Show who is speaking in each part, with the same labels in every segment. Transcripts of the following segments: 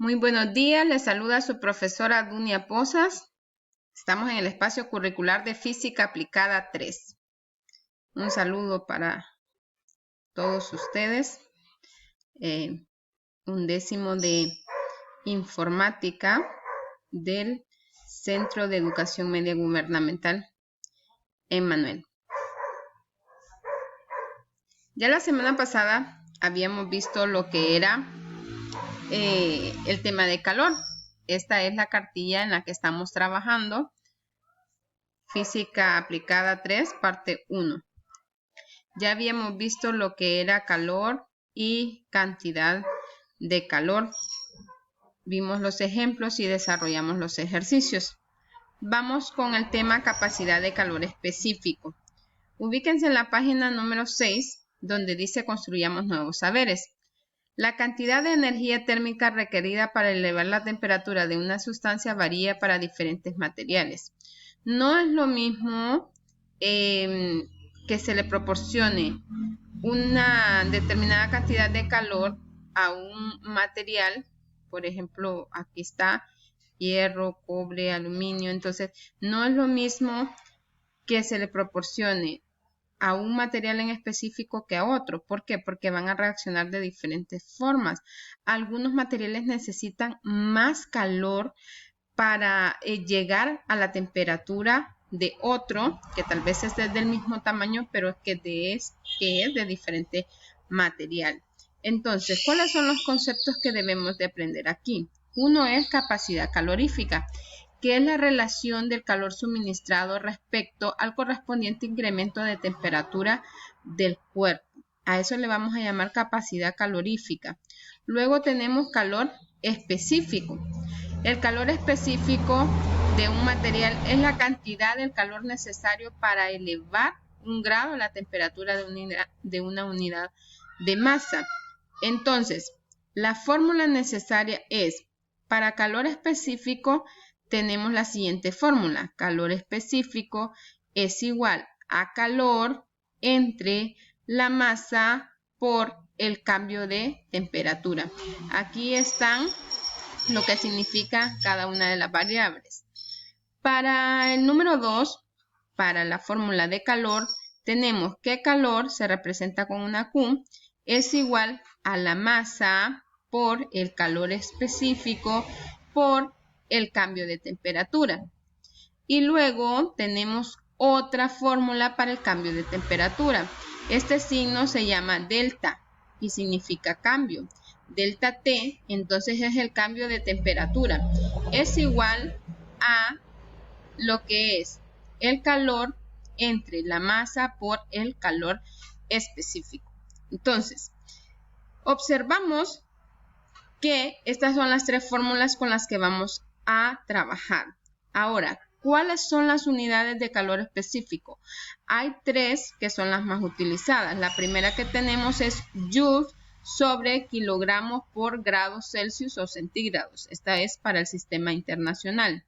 Speaker 1: Muy buenos días, les saluda su profesora Dunia Pozas. Estamos en el espacio curricular de Física Aplicada 3. Un saludo para todos ustedes. Un décimo de Informática del Centro de Educación Media Gubernamental Emmanuel. Ya la semana pasada habíamos visto lo que era el tema de calor. Esta es la cartilla en la que estamos trabajando. Física Aplicada 3, parte 1. Ya habíamos visto lo que era calor y cantidad de calor. Vimos los ejemplos y desarrollamos los ejercicios. Vamos con el tema capacidad de calor específico. Ubíquense en la página número 6, donde dice construyamos nuevos saberes. La cantidad de energía térmica requerida para elevar la temperatura de una sustancia varía para diferentes materiales. No es lo mismo que se le proporcione una determinada cantidad de calor a un material, por ejemplo, aquí está hierro, cobre, aluminio, entonces no es lo mismo que se le proporcione a un material en específico que a otro. ¿Por qué? Porque van a reaccionar de diferentes formas. Algunos materiales necesitan más calor para llegar a la temperatura de otro, que tal vez es del mismo tamaño, pero es que es de diferente material. Entonces, ¿cuáles son los conceptos que debemos de aprender aquí? Uno es capacidad calorífica, que es la relación del calor suministrado respecto al correspondiente incremento de temperatura del cuerpo. A eso le vamos a llamar capacidad calorífica. Luego tenemos calor específico. El calor específico de un material es la cantidad del calor necesario para elevar 1 grado la temperatura de una unidad de masa. Entonces, la fórmula necesaria es, para calor específico, tenemos la siguiente fórmula. Calor específico es igual a calor entre la masa por el cambio de temperatura. Aquí están lo que significa cada una de las variables. Para el número 2, para la fórmula de calor, tenemos que calor se representa con una Q, es igual a la masa por el calor específico por el cambio de temperatura. Y luego tenemos otra fórmula para el cambio de temperatura. Este signo se llama delta y significa cambio. Delta T, entonces es el cambio de temperatura. Es igual a lo que es el calor entre la masa por el calor específico. Entonces, observamos que estas son las 3 fórmulas con las que vamos a trabajar. Ahora, ¿cuáles son las unidades de calor específico? Hay 3 que son las más utilizadas. La primera que tenemos es joules sobre kilogramos por grados Celsius o centígrados. Esta es para el sistema internacional.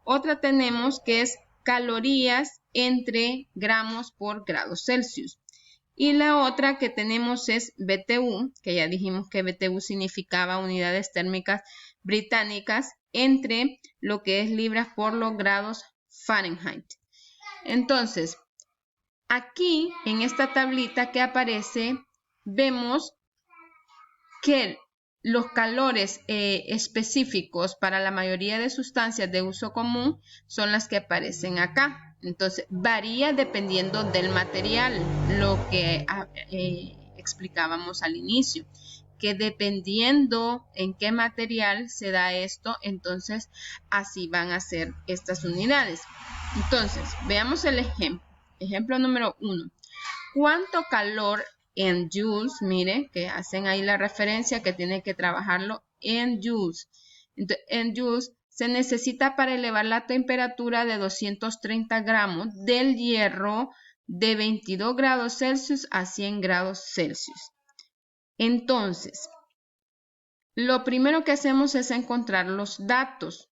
Speaker 1: Otra tenemos que es calorías entre gramos por grados Celsius. Y la otra que tenemos es BTU, que ya dijimos que BTU significaba unidades térmicas británicas entre lo que es libras por los grados Fahrenheit. Entonces, aquí en esta tablita que aparece, vemos que los calores específicos para la mayoría de sustancias de uso común son las que aparecen acá. Entonces, varía dependiendo del material, lo que explicábamos al inicio, que dependiendo en qué material se da esto, entonces así van a ser estas unidades. Entonces, veamos el ejemplo. Ejemplo número 1. ¿Cuánto calor en joules? Mire, que hacen ahí la referencia que tiene que trabajarlo en joules. Entonces, en joules se necesita para elevar la temperatura de 230 gramos del hierro de 22 grados Celsius a 100 grados Celsius. Entonces, lo primero que hacemos es encontrar los datos.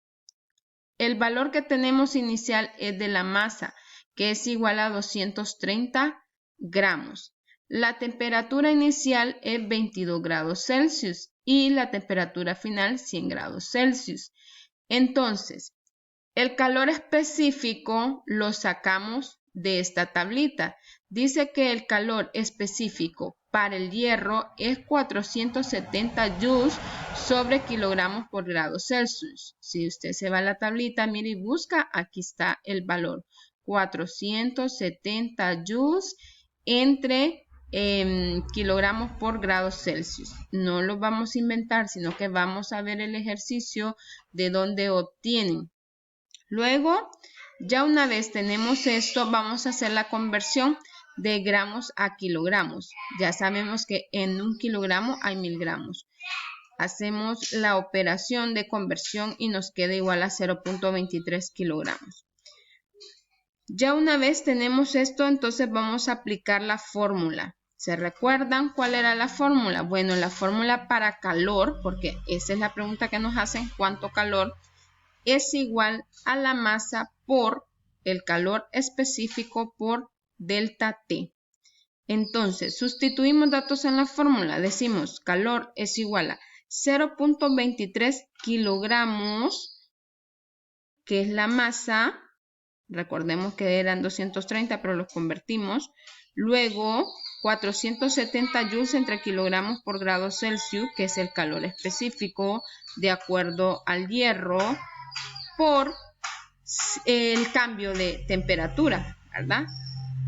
Speaker 1: El valor que tenemos inicial es de la masa, que es igual a 230 gramos. La temperatura inicial es 22 grados Celsius. y la temperatura final 100 grados Celsius. Entonces, el calor específico lo sacamos de esta tablita. Dice que el calor específico para el hierro es 470 joules sobre kilogramos por grado Celsius. Si usted se va a la tablita, mire y busca, aquí está el valor. 470 joules entre kilogramos por grado Celsius. No lo vamos a inventar, sino que vamos a ver el ejercicio de dónde obtienen. Luego, ya una vez tenemos esto, vamos a hacer la conversión de gramos a kilogramos. Ya sabemos que en 1 kilogramo hay 1000 gramos. Hacemos la operación de conversión y nos queda igual a 0.23 kilogramos. Ya una vez tenemos esto, entonces vamos a aplicar la fórmula. ¿Se recuerdan cuál era la fórmula? Bueno, la fórmula para calor, porque esa es la pregunta que nos hacen, ¿cuánto calor? Es igual a la masa por el calor específico por delta T. Entonces, sustituimos datos en la fórmula. Decimos calor es igual a 0.23 kilogramos, que es la masa. Recordemos que eran 230, pero los convertimos. Luego, 470 joules entre kilogramos por grado Celsius, que es el calor específico de acuerdo al hierro, por el cambio de temperatura, ¿verdad?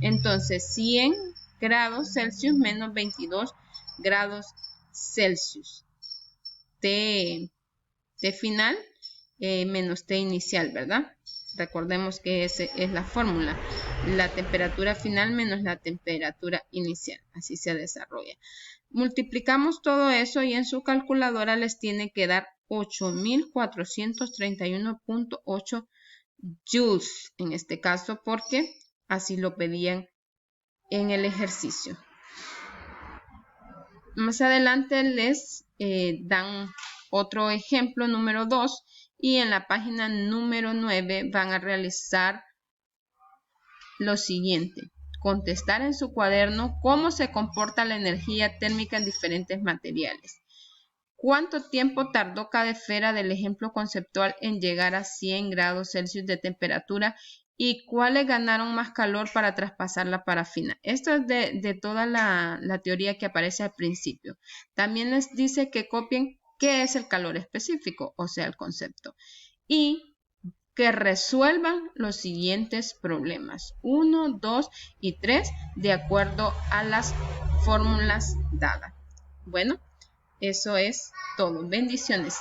Speaker 1: Entonces, 100 grados Celsius menos 22 grados Celsius. T final menos T inicial, ¿verdad? Recordemos que esa es la fórmula. La temperatura final menos la temperatura inicial. Así se desarrolla. Multiplicamos todo eso y en su calculadora les tiene que dar 8431.8 joules. En este caso porque así lo pedían en el ejercicio. Más adelante les dan otro ejemplo número 2. Y en la página número 9 van a realizar lo siguiente. Contestar en su cuaderno cómo se comporta la energía térmica en diferentes materiales. ¿Cuánto tiempo tardó cada esfera del ejemplo conceptual en llegar a 100 grados Celsius de temperatura? ¿Y cuáles ganaron más calor para traspasar la parafina? Esto es de toda la teoría que aparece al principio. También les dice que copien qué es el calor específico, o sea, el concepto. Y que resuelvan los siguientes problemas. 1, 2 y 3 de acuerdo a las fórmulas dadas. Bueno, eso es todo. Bendiciones.